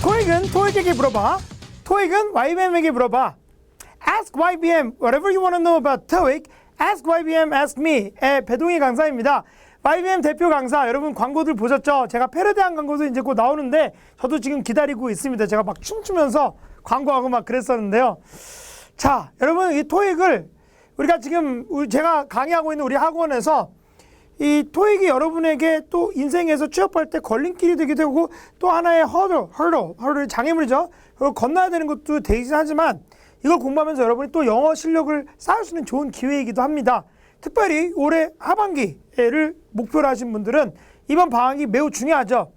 토익은 토익에게 물어봐. 토익은 YBM에게 물어봐. Ask YBM whatever you want to know about TOEIC. Ask YBM, ask me의 배동희 강사입니다. YBM 대표 강사, 여러분 광고들 보셨죠? 제가 패러디한 광고도 이제 곧 나오는데 저도 지금 기다리고 있습니다. 제가 막 춤추면서 광고하고 막 그랬었는데요. 자, 여러분 이 토익을 우리가 지금 제가 강의하고 있는 우리 학원에서 이 토익이 여러분에게 또 인생에서 취업할 때 걸림길이 되기도 하고 또 하나의 허들, 장애물이죠. 그걸 건너야 되는 것도 되긴 하지만 이걸 공부하면서 여러분이 또 영어 실력을 쌓을 수 있는 좋은 기회이기도 합니다. 특별히 올해 하반기를 목표로 하신 분들은 이번 방학이 매우 중요하죠.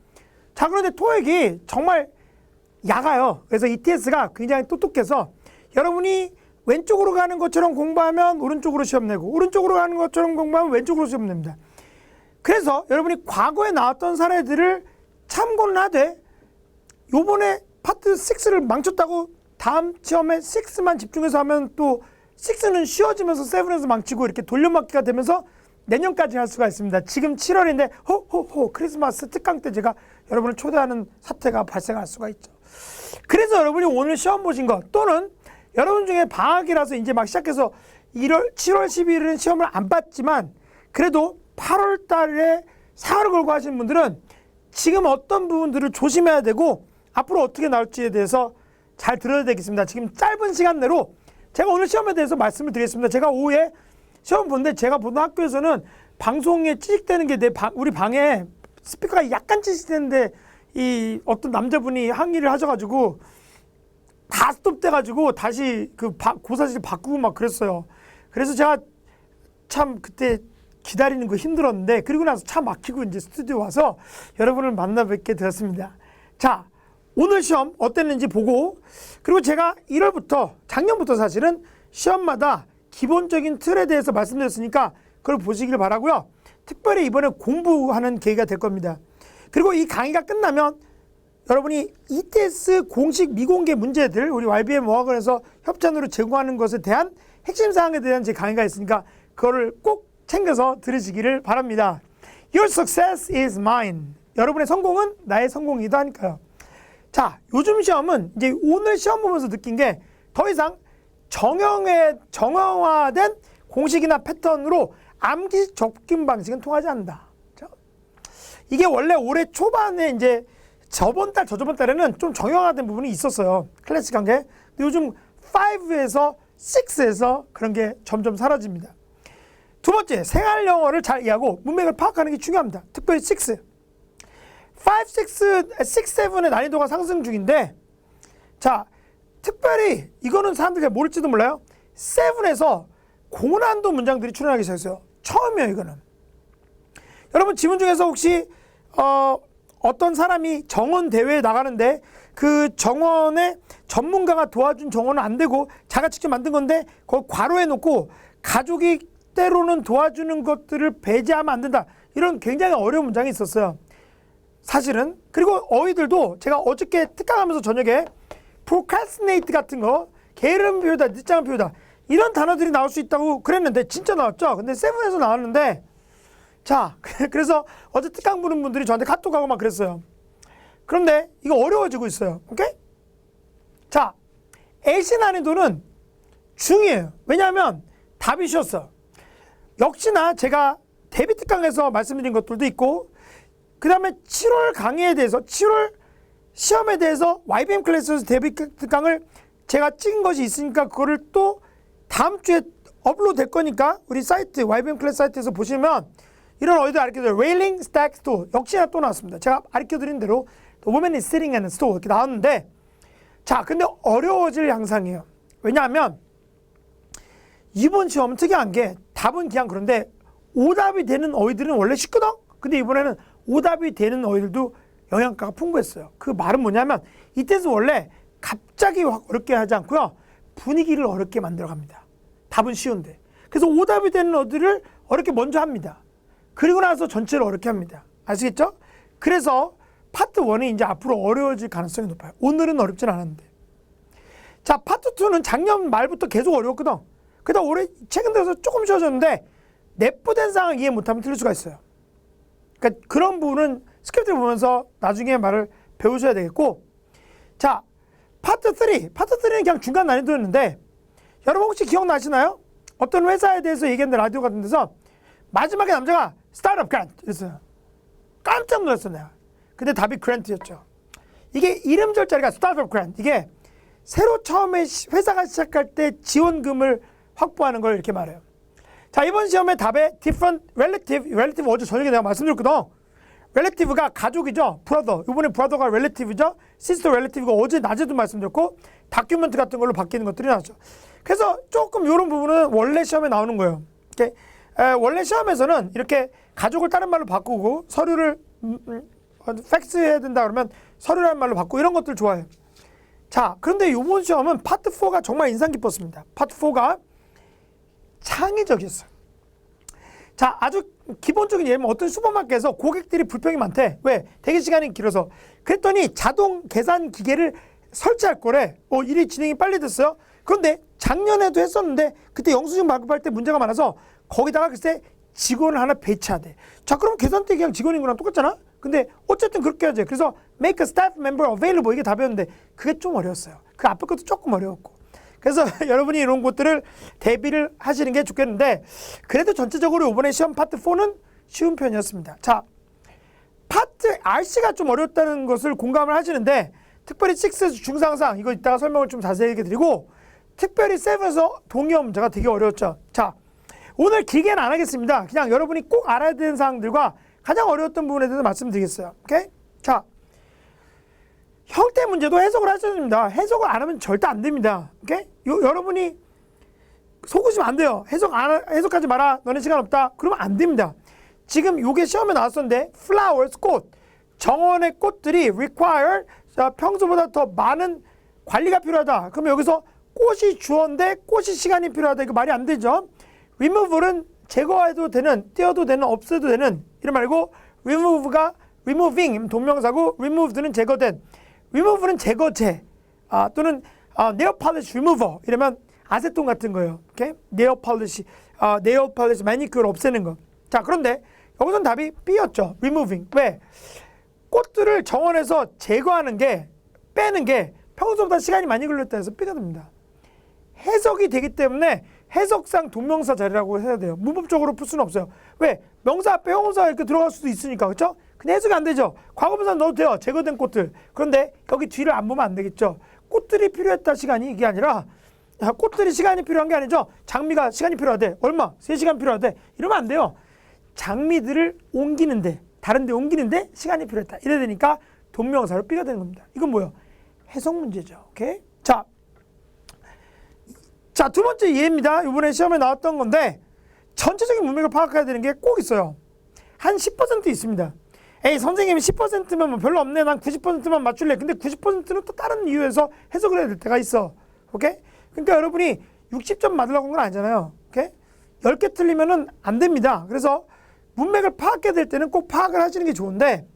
자, 그런데 토익이 정말 약아요. 그래서 ETS가 굉장히 똑똑해서 여러분이 왼쪽으로 가는 것처럼 공부하면 오른쪽으로 시험 내고 오른쪽으로 가는 것처럼 공부하면 왼쪽으로 시험 냅니다. 그래서 여러분이 과거에 나왔던 사례들을 참고는 하되 요번에 파트 6를 망쳤다고 다음 시험에 6만 집중해서 하면 또 6는 쉬워지면서 7에서 망치고 이렇게 돌려막기가 되면서 내년까지 할 수가 있습니다. 지금 7월인데 호호호 크리스마스 특강 때 제가 여러분을 초대하는 사태가 발생할 수가 있죠. 그래서 여러분이 오늘 시험 보신 것 또는 여러분 중에 방학이라서 이제 막 시작해서 7월 12일은 시험을 안 봤지만 그래도 8월 달에 사활을 걸고 하시는 분들은 지금 어떤 부분들을 조심해야 되고 앞으로 어떻게 나올지에 대해서 잘 들어야 되겠습니다. 지금 짧은 시간 내로 제가 오늘 시험에 대해서 말씀을 드리겠습니다. 제가 오후에 시험 보는데 제가 보던 학교에서는 방송에 찌직대는 게 우리 방에 스피커가 약간 찌직대는데 이 어떤 남자분이 항의를 하셔가지고 다 스톱돼가지고 다시 그 고사실 바꾸고 막 그랬어요. 그래서 제가 참 그때 기다리는 거 힘들었는데 그리고 나서 차 막히고 이제 스튜디오 와서 여러분을 만나 뵙게 되었습니다. 자, 오늘 시험 어땠는지 보고 그리고 제가 1월부터 작년부터 사실은 시험마다 기본적인 틀에 대해서 말씀드렸으니까 그걸 보시길 바라고요. 특별히 이번에 공부하는 계기가 될 겁니다. 그리고 이 강의가 끝나면 여러분이 ETS 공식 미공개 문제들 우리 YBM 어학원에서 협찬으로 제공하는 것에 대한 핵심 사항에 대한 제 강의가 있으니까 그거를 꼭 챙겨서 들으시기를 바랍니다. Your success is mine. 여러분의 성공은 나의 성공이기도 하니까요. 자, 요즘 시험은 이제 오늘 시험 보면서 느낀 게 더 이상 정형화된 공식이나 패턴으로 암기 접근 방식은 통하지 않는다. 이게 원래 올해 초반에 이제 저번 달, 저저번 달에는 좀 정형화된 부분이 있었어요. 클래식한 게. 근데 요즘 5에서 6에서 그런 게 점점 사라집니다. 두 번째, 생활 영어를 잘 이해하고 문맥을 파악하는 게 중요합니다. 특별히 6. 6, 7의 난이도가 상승 중인데 자, 특별히 이거는 사람들이 잘 모를지도 몰라요. 7에서 고난도 문장들이 출현하기 시작했어요. 처음이에요, 이거는. 여러분 지문 중에서 혹시 어떤 사람이 정원 대회에 나가는데 그 정원에 전문가가 도와준 정원은 안 되고 자기가 직접 만든 건데 그걸 괄호해 놓고 가족이 때로는 도와주는 것들을 배제하면 안 된다. 이런 굉장히 어려운 문장이 있었어요. 사실은. 그리고 어휘들도 제가 어저께 특강하면서 저녁에 procrastinate 같은 거 게으름 피우다, 늦장을 피우다 이런 단어들이 나올 수 있다고 그랬는데 진짜 나왔죠. 근데 7에서 나왔는데 자, 그래서 어제 특강 보는 분들이 저한테 카톡하고 막 그랬어요. 그런데 이거 어려워지고 있어요. 오케이? 자, AC 난이도는 중이에요. 왜냐하면 답이 쉬웠어. 역시나 제가 데뷔 특강에서 말씀드린 것들도 있고 그 다음에 7월 강의에 대해서 7월 시험에 대해서 YBM 클래스에서 데뷔 특강을 제가 찍은 것이 있으니까 그거를 또 다음 주에 업로드 될 거니까 우리 사이트 YBM 클래스 사이트에서 보시면 이런 어휘들 가르쳐드려요. Railing, Stack, Store 역시나 또 나왔습니다. 제가 가르쳐드린 대로 The woman is sitting in a store 이렇게 나왔는데 자, 근데 어려워질 양상이에요. 왜냐하면 이번 시험은 특이한 게 답은 그냥 그런데 오답이 되는 어휘들은 원래 쉽거든? 근데 이번에는 오답이 되는 어휘들도 영양가가 풍부했어요. 그 말은 뭐냐면 이때는 원래 갑자기 확 어렵게 하지 않고요. 분위기를 어렵게 만들어 갑니다. 답은 쉬운데. 그래서 오답이 되는 어휘들을 어렵게 먼저 합니다. 그리고 나서 전체를 어렵게 합니다. 아시겠죠? 그래서 파트 1이 이제 앞으로 어려워질 가능성이 높아요. 오늘은 어렵진 않았는데. 자, 파트 2는 작년 말부터 계속 어려웠거든. 그러다 올해 최근 들어서 조금 쉬워졌는데 내포된 상황을 이해 못하면 틀릴 수가 있어요. 그러니까 그런 부분은 스크립트를 보면서 나중에 말을 배우셔야 되겠고 자, 파트 3. 파트 3는 그냥 중간 난이도였는데 여러분 혹시 기억나시나요? 어떤 회사에 대해서 얘기했는데 라디오 같은 데서 마지막에 남자가 스타트업 그랜트 이랬어요. 깜짝 놀랐어요 내가. 근데 답이 그랜트였죠. 이게 이름 절자리가 스타트업 그랜트. 이게 새로 처음에 회사가 시작할 때 지원금을 확보하는 걸 이렇게 말해요. 자, 이번 시험의 답에 different relative 어제 저녁에 내가 말씀드렸거든. relative가 가족이죠. brother. 이번에 brother가 relative죠. sister relative가 어제 낮에도 말씀드렸고 다큐멘트 같은 걸로 바뀌는 것들이 나왔죠. 그래서 조금 이런 부분은 원래 시험에 나오는 거예요. 원래 시험에서는 이렇게 가족을 다른 말로 바꾸고 서류를 팩스해야 된다 그러면 서류라는 말로 바꾸고 이런 것들 좋아해요. 자, 그런데 이번 시험은 파트 4가 정말 인상 깊었습니다. 파트 4가 창의적이었어요. 자, 아주 기본적인 예면 어떤 슈퍼마켓에서 고객들이 불평이 많대. 왜? 대기 시간이 길어서. 그랬더니 자동 계산 기계를 설치할 거래. 일이 진행이 빨리 됐어요. 그런데 작년에도 했었는데 그때 영수증 발급할 때 문제가 많아서 거기다가 글쎄 직원을 하나 배치하대. 자, 그럼 계산대 그냥 직원인 거랑 똑같잖아? 근데 어쨌든 그렇게 하지. 그래서 make a staff member available 이게 답이었는데 그게 좀 어려웠어요. 그 앞에 것도 조금 어려웠고. 그래서 여러분이 이런 것들을 대비를 하시는 게 좋겠는데 그래도 전체적으로 이번에 시험 파트 4는 쉬운 편이었습니다. 자, 파트 RC가 좀 어렵다는 것을 공감을 하시는데 특별히 6에서 중상상 이거 이따가 설명을 좀 자세히 드리고 특별히 7에서 동의어 문제가 되게 어려웠죠. 자, 오늘 길게는 안 하겠습니다. 그냥 여러분이 꼭 알아야 되는 사항들과 가장 어려웠던 부분에 대해서 말씀드리겠어요. 오케이? 자, 형태 문제도 해석을 하셔야 됩니다. 해석을 안 하면 절대 안 됩니다. 오케이? 여러분이 속으시면 안 돼요. 해석하지 마라. 너네 시간 없다. 그러면 안 됩니다. 지금 요게 시험에 나왔었는데 flowers, 꽃. 정원의 꽃들이 require 평소보다 더 많은 관리가 필요하다. 그러면 여기서 꽃이 주어인데 꽃이 시간이 필요하다. 이거 말이 안 되죠. removal은 제거해도 되는, 떼어도 되는, 없애도 되는 이런 말고 remove가 removing 동명사고 removed는 제거된. remove는 제거제 또는 nail polish remover 이러면 아세톤 같은 거예요. 오케이? nail polish 매니큐어를 없애는 거. 자, 그런데 여기서는 답이 B였죠. removing. 왜? 꽃들을 정원에서 제거하는 게 빼는 게 평소보다 시간이 많이 걸렸다 해서 B가 됩니다. 해석이 되기 때문에 해석상 동명사 자리라고 해야 돼요. 문법적으로 풀 수는 없어요. 왜? 명사 앞에 형용사가 이렇게 들어갈 수도 있으니까. 그렇죠? 근데 해석이 안 되죠. 과거분사 넣어도 돼요. 제거된 꽃들. 그런데 여기 뒤를 안 보면 안 되겠죠. 꽃들이 필요했다 시간이 이게 아니라 꽃들이 시간이 필요한 게 아니죠. 장미가 시간이 필요하대. 얼마? 3시간 필요하대. 이러면 안 돼요. 장미들을 옮기는데 다른 데 옮기는데 시간이 필요했다. 이래야 되니까 동명사로 B가 되는 겁니다. 이건 뭐예요? 해석 문제죠. 오케이? 자, 두 번째 예입니다. 이번에 시험에 나왔던 건데 전체적인 문맥을 파악해야 되는 게 꼭 있어요. 한 10% 있습니다. 에이, 선생님이 10%면 뭐 별로 없네. 난 90%만 맞출래. 근데 90%는 또 다른 이유에서 해석을 해야 될 때가 있어. 오케이? 그러니까 여러분이 60점 맞으려고 한 건 아니잖아요. 오케이? 10개 틀리면은 안 됩니다. 그래서 문맥을 파악해야 될 때는 꼭 파악을 하시는 게 좋은데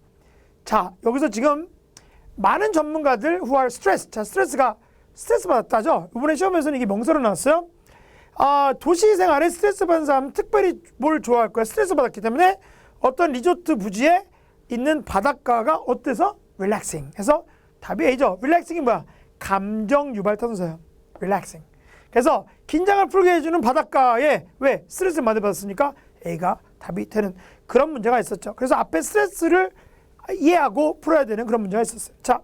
자, 여기서 지금 많은 전문가들 who are stressed. 자, 스트레스 받았다죠. 이번에 시험에서는 이게 명사로 나왔어요. 도시 생활에 스트레스 받는 사람은 특별히 뭘 좋아할 거야? 스트레스 받았기 때문에 어떤 리조트 부지에 있는 바닷가가 어때서? relaxing. 해서 답이 A죠. relaxing이 뭐야? 감정 유발 탄소예요. relaxing. 그래서 긴장을 풀게 해주는 바닷가에 왜? 스트레스를 많이 받았으니까 A가 답이 되는 그런 문제가 있었죠. 그래서 앞에 스트레스를 이해하고 풀어야 되는 그런 문제가 있었어요. 자,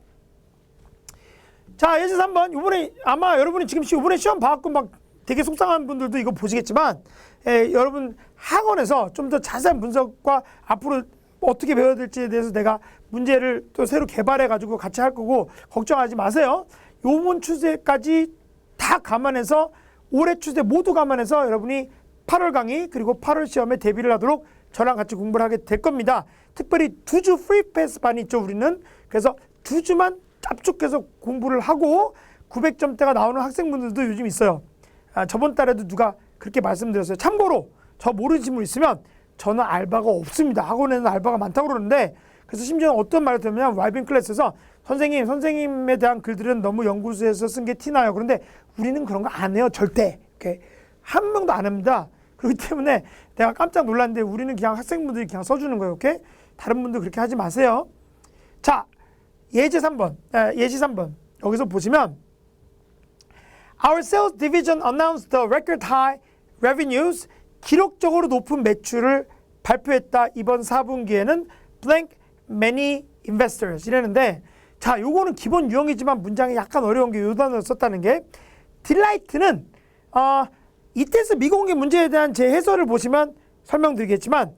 예제 3번. 이번에 아마 여러분이 지금 이번에 시험 봐갖고 막 되게 속상한 분들도 이거 보시겠지만 여러분 학원에서 좀 더 자세한 분석과 앞으로 어떻게 배워야 될지에 대해서 내가 문제를 또 새로 개발해가지고 같이 할 거고 걱정하지 마세요. 요번 추세까지 다 감안해서 올해 추세 모두 감안해서 여러분이 8월 강의 그리고 8월 시험에 대비를 하도록 저랑 같이 공부를 하게 될 겁니다. 특별히 2주 프리패스 반이 있죠, 우리는. 그래서 2주만 짭쭉해서 공부를 하고 900점대가 나오는 학생분들도 요즘 있어요. 저번 달에도 누가 그렇게 말씀드렸어요. 참고로 저 모르시는 분 있으면 저는 알바가 없습니다. 학원에는 알바가 많다고 그러는데 그래서 심지어 어떤 말을 들으면 와이빙 클래스에서 선생님에 대한 글들은 너무 연구소에서 쓴 게 티나요. 그런데 우리는 그런 거 안 해요. 절대. 이렇게 한 명도 안 합니다. 그렇기 때문에 내가 깜짝 놀랐는데 우리는 그냥 학생분들이 그냥 써주는 거예요. 오케이? 다른 분들 그렇게 하지 마세요. 자, 예제 3번. 예시 3번. 여기서 보시면 Our sales division announced the record high revenues. 기록적으로 높은 매출을 발표했다. 이번 4분기에는 blank many investors 이랬는데, 자, 요거는 기본 유형이지만 문장이 약간 어려운 게 요 단어를 썼다는 게, delight는 ETS 미공개 문제에 대한 제 해설을 보시면 설명드리겠지만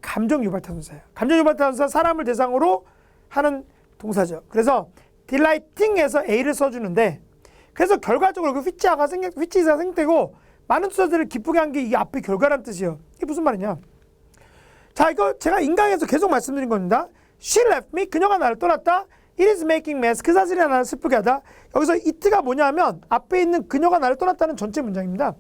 감정 유발 타동사예요. 감정 유발 타동사, 사람을 대상으로 하는 동사죠. 그래서 delighting에서 A를 써주는데, 그래서 결과적으로 그 which가 생략되고 많은 투자자들을 기쁘게 한 게 이 앞에 결과란 뜻이에요. 이게 무슨 말이냐? 자, 이거 제가 인강에서 계속 말씀드린 겁니다. She left me. 그녀가 나를 떠났다. It is making mess. 그 사실이 나를 슬프게 하다. 여기서 it가 뭐냐면 앞에 있는 그녀가 나를 떠났다는 전체 문장입니다.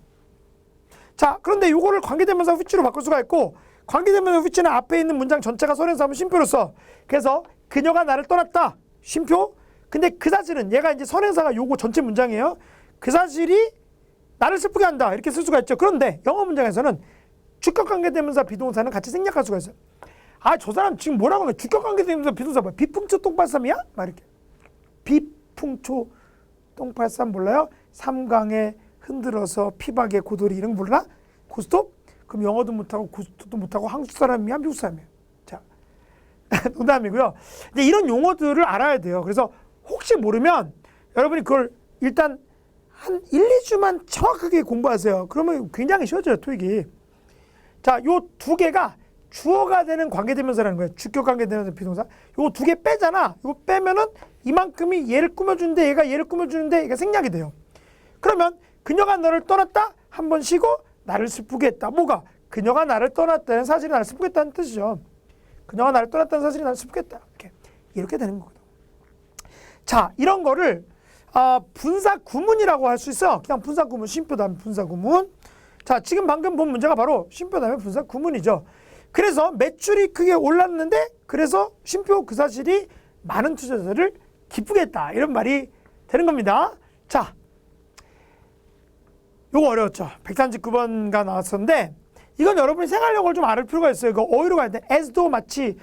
자, 그런데 이거를 관계대명사 which로 바꿀 수가 있고, 관계대명사 which는 앞에 있는 문장 전체가 선행사 하면 쉼표로 써. 그래서 그녀가 나를 떠났다. 쉼표. 근데 그 사실은 얘가 이제 선행사가 요거 전체 문장이에요. 그 사실이 나를 슬프게 한다. 이렇게 쓸 수가 있죠. 그런데 영어 문장에서는 주격관계대명사 비동사는 같이 생략할 수가 있어요. 아, 저 사람 지금 뭐라고 하는 거야? 주격관계대명사 비동사 뭐야? 비풍초 똥발삼이야? 막 이렇게. 비풍초 똥발삼 몰라요? 삼강에 흔들어서 피박에 고돌이 이런 거 몰라? 고스톱? 그럼 영어도 못하고 고스톱도 못하고 한국 사람이야? 미국 사람이야? 자, 농담이고요. 근데 이런 용어들을 알아야 돼요. 그래서 혹시 모르면 여러분이 그걸 일단 한 1, 2주만 정확하게 공부하세요. 그러면 굉장히 쉬워져요, 토익이. 자, 요 두 개가 주어가 되는 관계대명사라는 거예요. 주격 관계대명사 비동사. 요 두 개 빼잖아. 이거 빼면은 이만큼이 얘를 꾸며주는데 얘가 얘를 꾸며주는데 얘가 생략이 돼요. 그러면 그녀가 너를 떠났다? 한 번 쉬고 나를 슬프게 했다. 뭐가? 그녀가 나를 떠났다는 사실이 나를 슬프게 했다는 뜻이죠. 그녀가 나를 떠났다는 사실이 나를 슬프게 했다. 이렇게 되는 거거든. 자, 이런 거를 분사 구문이라고 할 수 있어. 그냥 분사 구문, 쉼표 다음에 분사 구문. 자, 지금 방금 본 문제가 바로 쉼표 다음에 분사 구문이죠. 그래서 매출이 크게 올랐는데, 그래서 쉼표 그 사실이 많은 투자자들을 기쁘게 했다. 이런 말이 되는 겁니다. 자, 요거 어려웠죠. 139번가 나왔었는데, 이건 여러분이 생활용어를 좀 알을 필요가 있어요. 이거 어휘로 가야 돼. as도 마치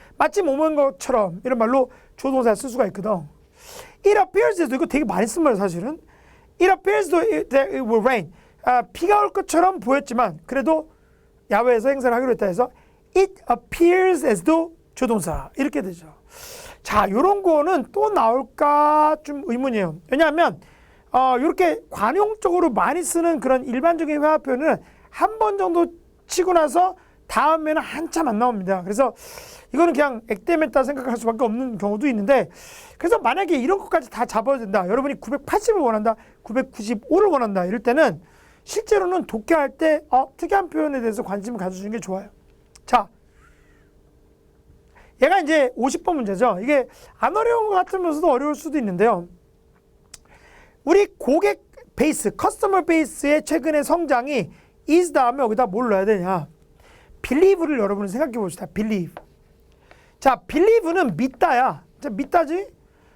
뭐뭐인 것처럼 이런 말로 조동사 쓸 수가 있거든. It appears as though, 이거 되게 많이 쓴 말이에요, 사실은. It appears that it will rain. 비가 올 것처럼 보였지만 그래도 야외에서 행사를 하기로 했다 해서 it appears as though 조동사 이렇게 되죠. 자, 요런 거는 또 나올까 좀 의문이에요. 왜냐하면 이렇게 관용적으로 많이 쓰는 그런 일반적인 회화 표현은 한 번 정도 치고 나서 다음에는 한참 안 나옵니다. 그래서 이거는 그냥 액땜했다 생각할 수밖에 없는 경우도 있는데, 그래서 만약에 이런 것까지 다 잡아야 된다. 여러분이 980을 원한다. 995를 원한다. 이럴 때는 실제로는 독해할 때 특이한 표현에 대해서 관심을 가져주는 게 좋아요. 자, 얘가 이제 50번 문제죠. 이게 안 어려운 것 같으면서도 어려울 수도 있는데요. 우리 고객 베이스, 커스터머 베이스의 최근의 성장이 is 다음에 여기다 뭘 넣어야 되냐. believe를 여러분이 생각해 봅시다. believe. 자, believe는 믿다야. 자, 믿다지?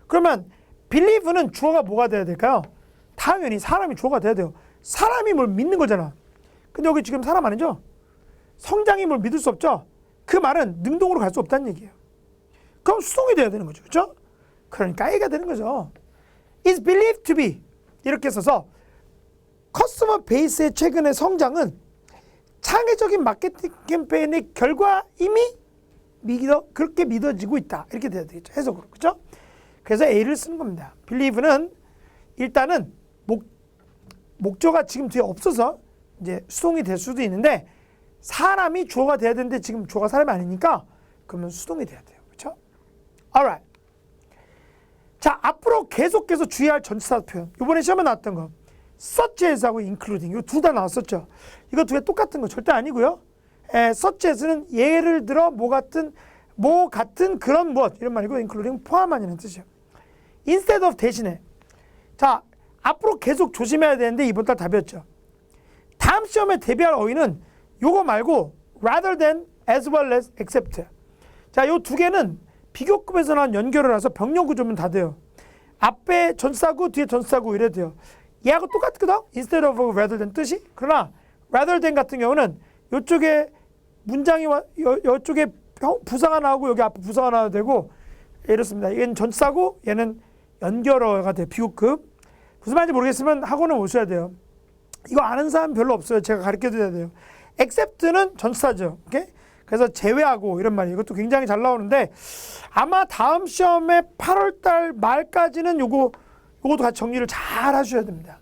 그러면 believe는 주어가 뭐가 돼야 될까요? 당연히 사람이 주어가 돼야 돼요. 사람이 뭘 믿는 거잖아. 근데 여기 지금 사람 아니죠? 성장이 뭘 믿을 수 없죠? 그 말은 능동으로 갈 수 없다는 얘기예요. 그럼 수동이 돼야 되는 거죠. 그렇죠? 그러니까 A가 되는 거죠. is believed to be 이렇게 써서 커스터머 베이스의 최근의 성장은 창의적인 마케팅 캠페인의 결과임이 그렇게 믿어지고 있다. 이렇게 돼야 되겠죠. 해석으로. 그렇죠? 그래서 A를 쓰는 겁니다. believe는 일단은 목조가 지금 뒤에 없어서 이제 수동이 될 수도 있는데, 사람이 주어가 돼야 되는데 지금 주어가 사람이 아니니까 그러면 수동이 돼야 돼요. 그렇죠? Alright. 자, 앞으로 계속해서 주의할 전치사 표현. 이번에 시험에 나왔던 거. such as하고 including. 이거 둘 다 나왔었죠. 이거 두 개 똑같은 거 절대 아니고요. such as는 예를 들어 뭐 같은 그런 무엇 이런 말이고, including 포함한이라는 뜻이에요. instead of 대신에. 자, 앞으로 계속 조심해야 되는데 이번 달 답이었죠. 다음 시험에 대비할 어휘는 요거 말고 rather than, as well as, except. 자, 요 두 개는 비교급에서 나온 연결을 해서 병렬 구조면 다 돼요. 앞에 전사구 뒤에 전사구 이래도 돼요. 얘하고 똑같거든. instead of, rather than 뜻이. 그러나 rather than 같은 경우는 요쪽에 문장이 요쪽에 부사가 나오고 여기 앞에 부사가 나와도 되고 이렇습니다. 얘는 전사고 얘는 연결어가 돼요. 비교급. 무슨 말인지 모르겠으면 학원을 오셔야 돼요. 이거 아는 사람 별로 없어요. 제가 가르쳐드려야 돼요. except는 전치사죠. 오케이? 그래서 제외하고 이런 말이에요. 이것도 굉장히 잘 나오는데 아마 다음 시험에 8월달 말까지는 요것도 같이 정리를 잘 하셔야 됩니다.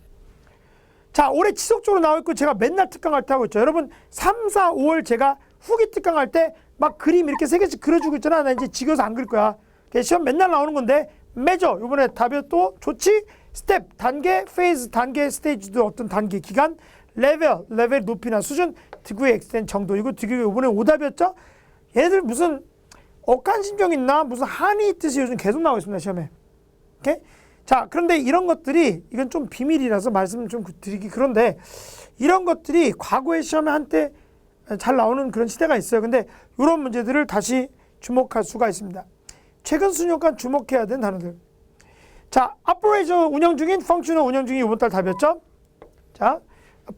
자, 올해 지속적으로 나올 거 제가 맨날 특강할 때 하고 있죠. 여러분 3, 4, 5월 제가 후기 특강할 때 막 그림 이렇게 3개씩 그려주고 있잖아. 나 이제 지겨서 안 그릴 거야. 시험 맨날 나오는 건데 매저 이번에 답이 또 좋지? 스텝, 단계, 페이즈, 단계, 스테이지도 어떤 단계, 기간, 레벨 높이나 수준, 득의 엑스텐 정도. 이거 되게 이번에 오답이었죠? 얘네들 무슨 억한심정 있나? 무슨 한이 있듯이 요즘 계속 나오고 있습니다. 시험에. 오케이? 자, 그런데 이런 것들이 이건 좀 비밀이라서 말씀 좀 드리기 그런데 이런 것들이 과거의 시험에 한때 잘 나오는 그런 시대가 있어요. 근데 이런 문제들을 다시 주목할 수가 있습니다. 최근 수년간 주목해야 되는 단어들. 자, 오퍼레이션 운영 중인, 펑셔널 운영 중인 이번 달 답이었죠? 자,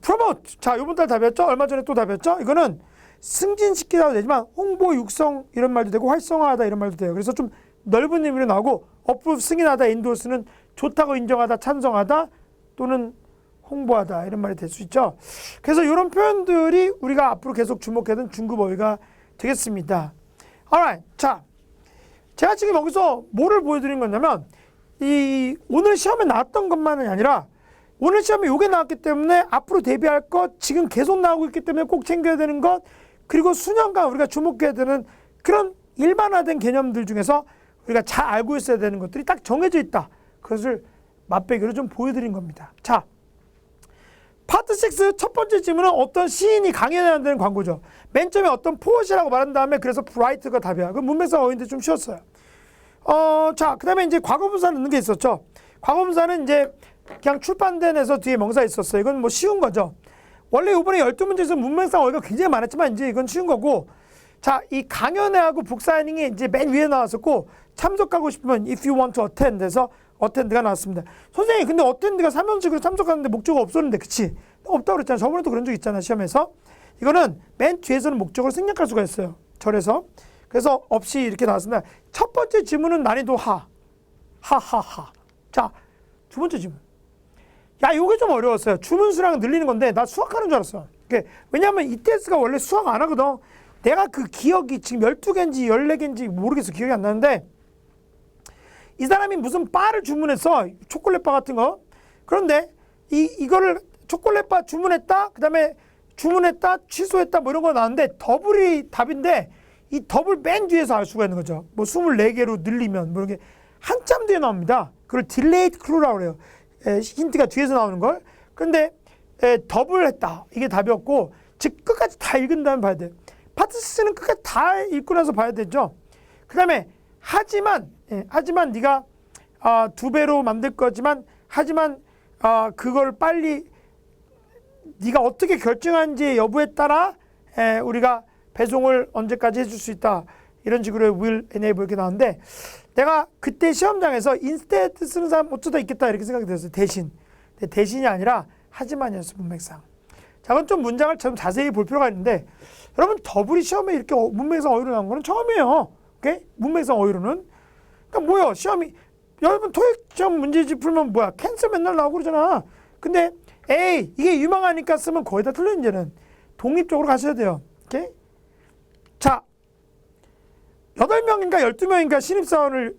프로모트. 자, 이번 달 답이었죠? 얼마 전에 또 답이었죠? 이거는 승진시키다도 되지만 홍보, 육성 이런 말도 되고 활성화하다 이런 말도 돼요. 그래서 좀 넓은 의미로 나오고 어프로브 승인하다, 인도스는 좋다고 인정하다, 찬성하다 또는 홍보하다 이런 말이 될 수 있죠. 그래서 이런 표현들이 우리가 앞으로 계속 주목해야 되는 중급 어휘가 되겠습니다. alright. 자, 제가 지금 여기서 뭐를 보여드린 거냐면 이 오늘 시험에 나왔던 것만이 아니라 오늘 시험에 요게 나왔기 때문에 앞으로 대비할 것, 지금 계속 나오고 있기 때문에 꼭 챙겨야 되는 것, 그리고 수년간 우리가 주목해야 되는 그런 일반화된 개념들 중에서 우리가 잘 알고 있어야 되는 것들이 딱 정해져 있다. 그것을 맛배기로 좀 보여드린 겁니다. 자, 파트 6 첫 번째 질문은 어떤 시인이 강연에 한다는 광고죠. 맨 처음에 어떤 포엇이라고 말한 다음에 그래서 브라이트가 답이야. 그 문맥상 어휘인데 좀 쉬웠어요. 자, 그 다음에 이제 과거분사 넣는 게 있었죠. 과거분사는 이제 그냥 출판된 에서 뒤에 명사 있었어요. 이건 뭐 쉬운 거죠. 원래 이번에 12문제에서 문맥상 어휘가 굉장히 많았지만 이제 이건 쉬운 거고. 자, 이 강연회 하고 북사이닝이 이제 맨 위에 나왔었고 참석하고 싶으면 if you want to attend 해서 attend가 나왔습니다. 선생님 근데 attend가 3연식으로 참석하는데 목적어 없었는데 그치? 없다고 그랬잖아. 저번에도 그런 적 있잖아 시험에서. 이거는 맨 뒤에서는 목적어를 생략할 수가 있어요. 절에서. 그래서 없이 이렇게 나왔습니다. 첫 번째 지문은 난이도 하하하. 자, 두 번째 지문. 야, 이게 좀 어려웠어요. 주문수량을 늘리는 건데 나 수학하는 줄 알았어. 왜냐하면 이 테스트가 원래 수학 안 하거든. 내가 그 기억이 지금 12개인지 14개인지 모르겠어. 기억이 안 나는데 이 사람이 무슨 바를 주문했어. 초콜릿바 같은 거. 그런데 이거를 초콜릿바 주문했다. 그 다음에 주문했다. 취소했다. 뭐 이런 거 나왔는데 더블이 답인데 이 더블 맨 뒤에서 알 수가 있는 거죠. 뭐 24개로 늘리면 뭐 이렇게 한참 뒤에 나옵니다. 그걸 딜레이드 클루라고 그래요. 힌트가 뒤에서 나오는 걸. 그런데 더블 했다. 이게 답이었고 즉 끝까지 다 읽은 다음에 봐야 돼요. 파트 6는 끝까지 다 읽고 나서 봐야 되죠. 그 다음에 하지만 네가 2배로 만들 거지만 하지만 그걸 빨리 네가 어떻게 결정하는지 여부에 따라 우리가 배송을 언제까지 해줄 수 있다. 이런 식으로 will enable 이렇게 나오는데 내가 그때 시험장에서 instead 쓰는 사람 어쩌다 있겠다 이렇게 생각이 들었어요. 대신. 근데 대신이 아니라 하지만이었어 문맥상. 자, 그건 좀 문장을 좀 자세히 볼 필요가 있는데 여러분 더블이 시험에 이렇게 문맥상 어휘로 나온 거는 처음이에요. 오케이? 문맥상 어휘로는. 그러니까 뭐야 시험이 여러분 토익 시험 문제집 풀면 뭐야 캔슬 맨날 나오고 그러잖아. 근데 에이 이게 유망하니까 쓰면 거의 다 틀려. 이제는 독립적으로 가셔야 돼요. 오케이? 자, 8명인가 12명인가 신입사원을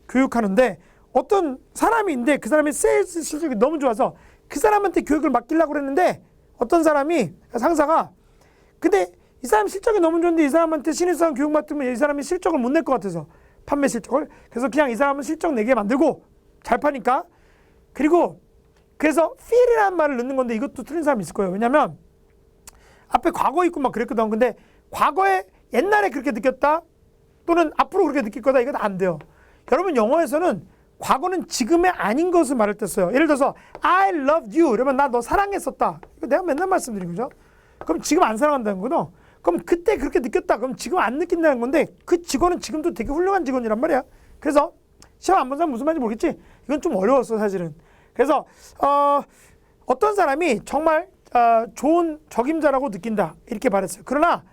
교육하는데 어떤 사람인데 그 사람의 세일즈 실력이 너무 좋아서 그 사람한테 교육을 맡기려고 그랬는데 어떤 사람이 상사가 근데 이 사람 실적이 너무 좋은데 이 사람한테 신입사원 교육 맡으면 이 사람이 실적을 못 낼 것 같아서 판매 실적을 그래서 그냥 이 사람은 실적 내게 만들고 잘 파니까 그리고 그래서 feel이라는 말을 넣는 건데 이것도 틀린 사람이 있을 거예요. 왜냐면 앞에 과거 있고 막 그랬거든. 근데 과거에 옛날에 그렇게 느꼈다 또는 앞으로 그렇게 느낄 거다 이건 안 돼요. 여러분 영어에서는 과거는 지금의 아닌 것을 말할 때 써요. 예를 들어서 I loved you 이러면 나 너 사랑했었다. 이거 내가 맨날 말씀드린 거죠. 그럼 지금 안 사랑한다는 거죠. 그럼 그때 그렇게 느꼈다. 그럼 지금 안 느낀다는 건데 그 직원은 지금도 되게 훌륭한 직원이란 말이야. 그래서 시험 안 본 사람 무슨 말인지 모르겠지. 이건 좀 어려웠어 사실은. 그래서 어떤 사람이 정말 좋은 적임자라고 느낀다 이렇게 말했어요. 그러나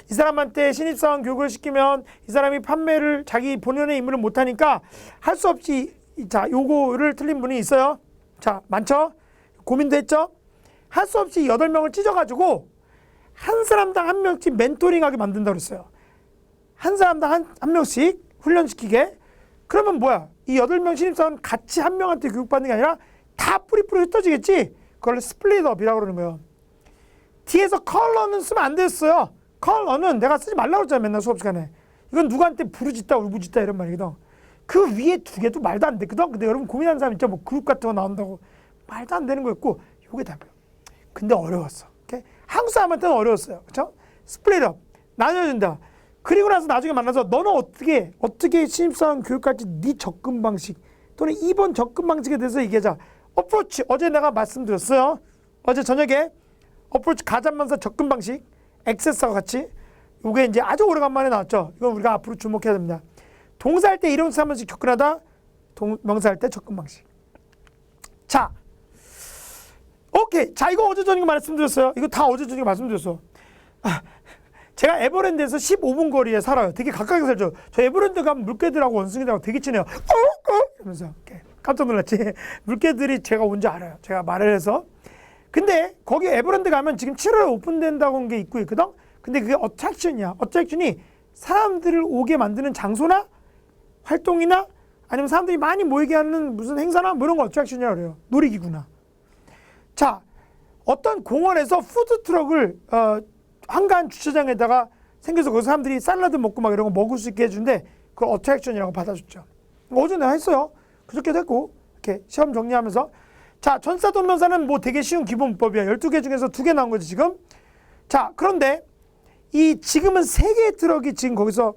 이 사람한테 신입사원 교육을 시키면 이 사람이 판매를 자기 본연의 임무를 못하니까 할 수 없이 자, 요거를 틀린 분이 있어요. 자, 많죠? 고민도 했죠? 할 수 없이 8명을 찢어가지고 한 사람당 한 명씩 멘토링하게 만든다고 그랬어요. 한 사람당 한 명씩 훈련시키게. 그러면 뭐야? 이 8명 신입사원 같이 한 명한테 교육받는 게 아니라 다 뿌리뿌리 흩어지겠지? 그걸 스플릿업이라고 그러는 거예요. 뒤에서 컬러는 쓰면 안 됐어요. 컬러는 내가 쓰지 말라고 했잖아, 맨날 수업 시간에. 이건 누구한테 부르짖다 울부짖다 이런 말이거든. 그 위에 2개도 말도 안 되거든. 근데 여러분 고민하는 사람 있죠? 뭐 그룹 같은 거 나온다고 말도 안 되는 거였고, 요게 답이에요. 근데 어려웠어. 오케이? 한국 사람한테는 어려웠어요. 그렇죠? 스플릿업 나눠준다. 그리고 나서 나중에 만나서 너는 어떻게 신입사원 교육할지 네 접근 방식 또는 이번 접근 방식에 대해서 얘기하자. 어프로치 어제 내가 말씀드렸어요. 어제 저녁에 어프로치 가자면서 접근 방식 액세스와 같이 요게 이제 아주 오래간만에 나왔죠. 이건 우리가 앞으로 주목해야 됩니다. 동사할 때 이름사 한 번씩 접근하다, 명사할 때 접근 방식. 자, 오케이. 자, 이거 어제 저녁에 말씀드렸어요. 이거 다 어제 저녁에 말씀드렸어. 제가 에버랜드에서 15분 거리에 살아요. 되게 가깝게 살죠. 저 에버랜드 가면 물개들하고 원숭이들하고 되게 친해요. 이러면서 깜짝 놀랐지. 물개들이 제가 온지 알아요. 제가 말을 해서. 근데 거기 에버랜드 가면 지금 7월에 오픈된다고 한 게 있고 있거든. 근데 그게 어트랙션이야. 어트랙션이 사람들을 오게 만드는 장소나 활동이나 아니면 사람들이 많이 모이게 하는 무슨 행사나 뭐 이런 거 어트랙션이라고 그래요. 놀이기구나. 자, 어떤 공원에서 푸드트럭을 한가한 주차장에다가 생겨서 그 사람들이 샐러드 먹고 막 이런 거 먹을 수 있게 해주는데 그걸 어트랙션이라고 받아줬죠. 어제 내가 했어요. 그저께도 했고 이렇게 시험 정리하면서. 자, 전사도면사는 뭐 되게 쉬운 기본법이야. 12개 중에서 2개 나온 거지 지금. 자, 그런데 이 지금은 3개의 트럭이 지금 거기서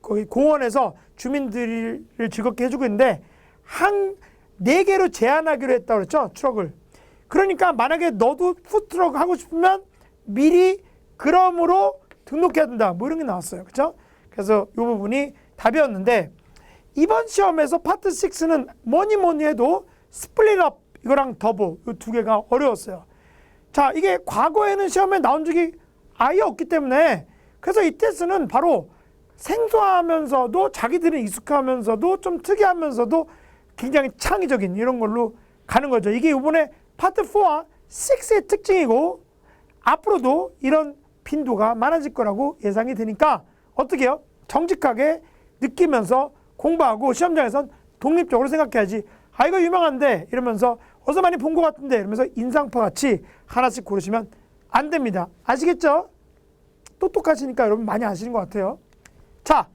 거기 공원에서 주민들을 즐겁게 해주고 있는데 4개로 제한하기로 했다고 그랬죠, 트럭을. 그러니까 만약에 너도 푸드트럭 하고 싶으면 미리 그럼으로 등록해야 된다. 뭐 이런 게 나왔어요. 그렇죠? 그래서 이 부분이 답이었는데 이번 시험에서 파트 6는 뭐니 해도 스플릿업 이거랑 더보 이 2개가 어려웠어요. 자, 이게 과거에는 시험에 나온 적이 아예 없기 때문에 그래서 이 테스트는 바로 생소하면서도 자기들은 익숙하면서도 좀 특이하면서도 굉장히 창의적인 이런 걸로 가는 거죠. 이게 이번에 파트 4와 6의 특징이고 앞으로도 이런 빈도가 많아질 거라고 예상이 되니까 어떻게 해요? 정직하게 느끼면서 공부하고 시험장에선 독립적으로 생각해야지. 아, 이거 유명한데 이러면서 어디서 많이 본 것 같은데 이러면서 인상파 같이 하나씩 고르시면 안 됩니다. 아시겠죠? 똑똑하시니까 여러분 많이 아시는 것 같아요. 자,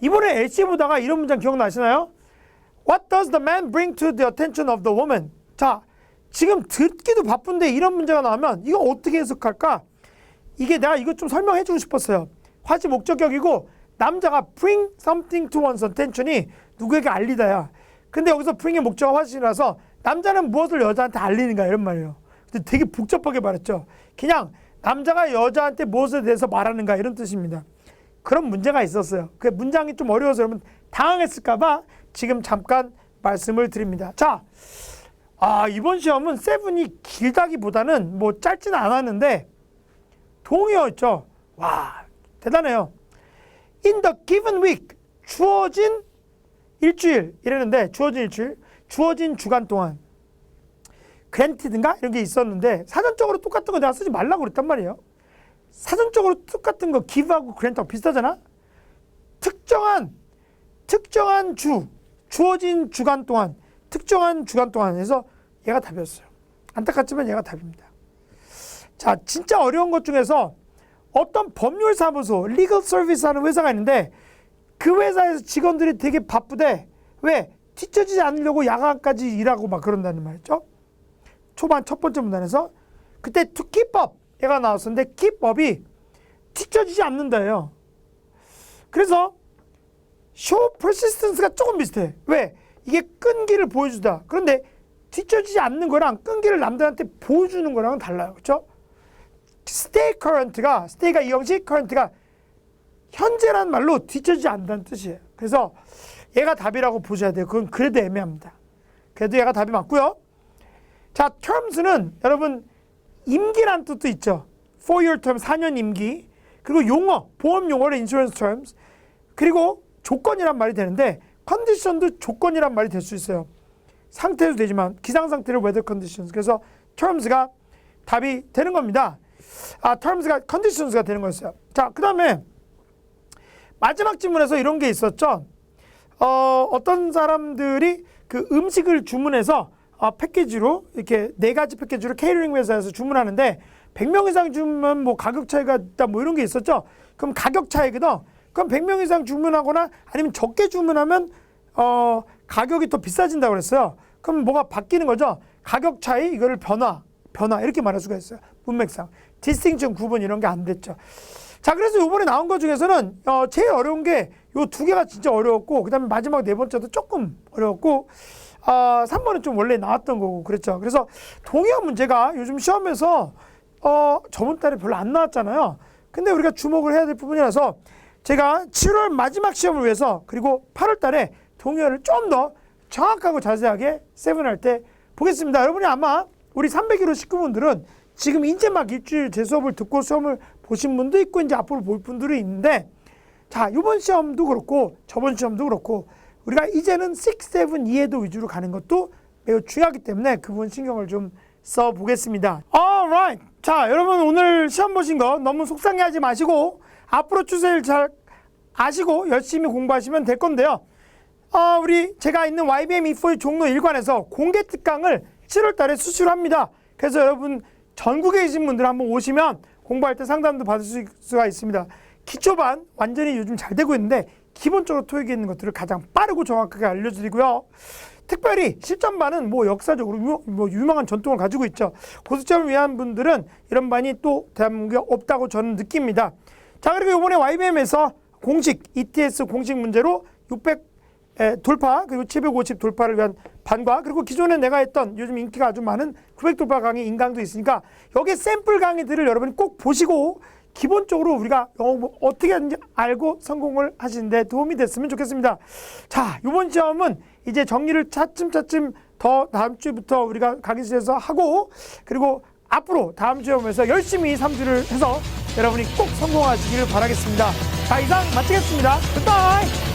이번에 LC 보다가 이런 문장 기억나시나요? What does the man bring to the attention of the woman? 자, 지금 듣기도 바쁜데 이런 문제가 나오면 이거 어떻게 해석할까? 이게 내가 이거 좀 설명해 주고 싶었어요. 화지 목적격이고 남자가 bring something to one's attention이 누구에게 알리다야. 근데 여기서 bring의 목적어 화지라서 남자는 무엇을 여자한테 알리는가 이런 말이에요. 근데 되게 복잡하게 말했죠. 그냥 남자가 여자한테 무엇에 대해서 말하는가 이런 뜻입니다. 그런 문제가 있었어요. 그 문장이 좀 어려워서 여러분 당황했을까봐 지금 잠깐 말씀을 드립니다. 자, 이번 시험은 7이 길다기보다는 뭐 짧지는 않았는데 동의어였죠. 와, 대단해요. In the given week, 주어진 일주일 이랬는데 주어진 일주일, 주어진 주간 동안 granted인가 이런 게 있었는데 사전적으로 똑같은 거 내가 쓰지 말라고 그랬단 말이에요. 사전적으로 똑같은 거 give하고 grant하고 비슷하잖아. 특정한 주어진 주간 동안, 특정한 주간 동안 해서 얘가 답이었어요. 안타깝지만 얘가 답입니다. 자, 진짜 어려운 것 중에서 어떤 법률사무소, 리걸 서비스 하는 회사가 있는데 그 회사에서 직원들이 되게 바쁘대. 왜? 뒤처지지 않으려고 야간까지 일하고 막 그런다는 말이죠. 초반 첫 번째 문단에서 그때 to keep up 얘가 나왔었는데 keep up이 뒤처지지 않는다예요. 그래서 show persistence가 조금 비슷해. 왜? 이게 끈기를 보여주다. 그런데 뒤처지지 않는 거랑 끈기를 남들한테 보여주는 거랑은 달라요. 그렇죠? stay current가 stay가 이 형식, current가 현재란 말로 뒤처지지 않는다는 뜻이에요. 그래서 얘가 답이라고 보셔야 돼요. 그건 그래도 애매합니다. 그래도 얘가 답이 맞고요. 자, terms는 여러분 임기란 뜻도 있죠. 4-year term, 4년 임기. 그리고 용어, 보험 용어를 insurance terms. 그리고 조건이란 말이 되는데 컨디션도 조건이란 말이 될 수 있어요. 상태도 되지만 기상상태를 weather conditions. 그래서 terms가 답이 되는 겁니다. terms가 conditions가 되는 거였어요. 자, 그 다음에 마지막 질문에서 이런 게 있었죠. 어떤 사람들이 그 음식을 주문해서 패키지로 이렇게 4가지 패키지로 케이터링 회사에서 주문하는데 100명 이상 주문하면 뭐 가격 차이가 있다 뭐 이런 게 있었죠. 그럼 가격 차이거든. 그럼 100명 이상 주문하거나 아니면 적게 주문하면 가격이 더 비싸진다고 그랬어요. 그럼 뭐가 바뀌는 거죠? 가격 차이 이거를 변화 이렇게 말할 수가 있어요. 문맥상 distinction 구분 이런 게 안 됐죠. 자, 그래서 이번에 나온 것 중에서는 제일 어려운 게 요 2개가 진짜 어려웠고 그다음에 마지막 4번째도 조금 어려웠고 3번은 좀 원래 나왔던 거고 그랬죠. 그래서 동의어 문제가 요즘 시험에서 저번 달에 별로 안 나왔잖아요. 근데 우리가 주목을 해야 될 부분이라서 제가 7월 마지막 시험을 위해서 그리고 8월 달에 동의어를 좀 더 정확하고 자세하게 세분할 때 보겠습니다. 여러분이 아마 우리 301호 식구분들은 지금 이제 막 일주일 제 수업을 듣고 시험을 보신 분도 있고 이제 앞으로 볼 분들이 있는데 자, 이번 시험도 그렇고 저번 시험도 그렇고 우리가 이제는 6, 7, 2에도 위주로 가는 것도 매우 중요하기 때문에 그 부분 신경을 좀 써보겠습니다. Alright. 자, 여러분 오늘 시험 보신 거 너무 속상해하지 마시고 앞으로 추세를 잘 아시고 열심히 공부하시면 될 건데요. 제가 있는 YBM E4 종로 1관에서 공개 특강을 7월 달에 수시로 합니다. 그래서 여러분 전국에 계신 분들 한번 오시면 공부할 때 상담도 받을 수가 있습니다. 기초반 완전히 요즘 잘 되고 있는데 기본적으로 토익에 있는 것들을 가장 빠르고 정확하게 알려드리고요. 특별히 실전반은 뭐 역사적으로 유명한 전통을 가지고 있죠. 고수점을 위한 분들은 이런 반이 또 대한민국에 없다고 저는 느낍니다. 자, 그리고 이번에 YBM에서 공식 ETS 공식 문제로 600 돌파 그리고 750 돌파를 위한 반과 그리고 기존에 내가 했던 요즘 인기가 아주 많은 900 돌파 강의 인강도 있으니까 여기 샘플 강의들을 여러분이 꼭 보시고 기본적으로 우리가 영어 어떻게 하는지 알고 성공을 하시는데 도움이 됐으면 좋겠습니다. 자, 이번 시험은 이제 정리를 차츰차츰 더 다음 주부터 우리가 강의실에서 하고 그리고 앞으로 다음 시험에서 열심히 3주를 해서 여러분이 꼭 성공하시기를 바라겠습니다. 자, 이상 마치겠습니다. 굿바이.